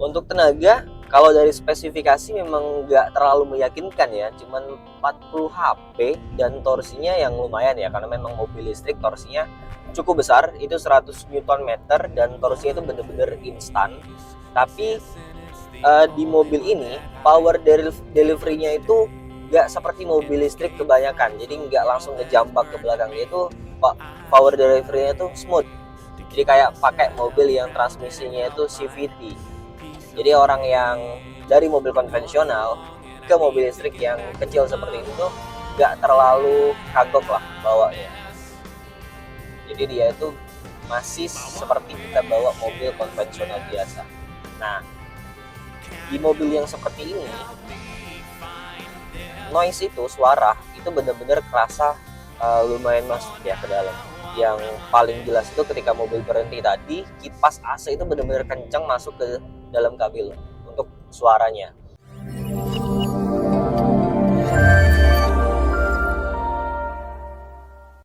Untuk tenaga, kalau dari spesifikasi memang nggak terlalu meyakinkan ya, cuman 40 HP dan torsinya yang lumayan ya, karena memang mobil listrik torsinya cukup besar, itu 100 Nm dan torsinya itu bener-bener instan. Tapi di mobil ini power delivery-nya itu nggak seperti mobil listrik kebanyakan, jadi nggak langsung ngejambak ke belakang. Dia itu power delivery-nya itu smooth, jadi kayak pakai mobil yang transmisinya itu CVT. Jadi orang yang dari mobil konvensional ke mobil listrik yang kecil seperti itu tuh nggak terlalu kagok lah bawanya. Jadi dia itu masih seperti kita bawa mobil konvensional biasa. Nah, di mobil yang seperti ini, noise itu, suara itu benar-benar kerasa lumayan masuk ya ke dalam. Yang paling jelas itu ketika mobil berhenti tadi, kipas AC itu benar-benar kencang masuk ke dalam kabin untuk suaranya.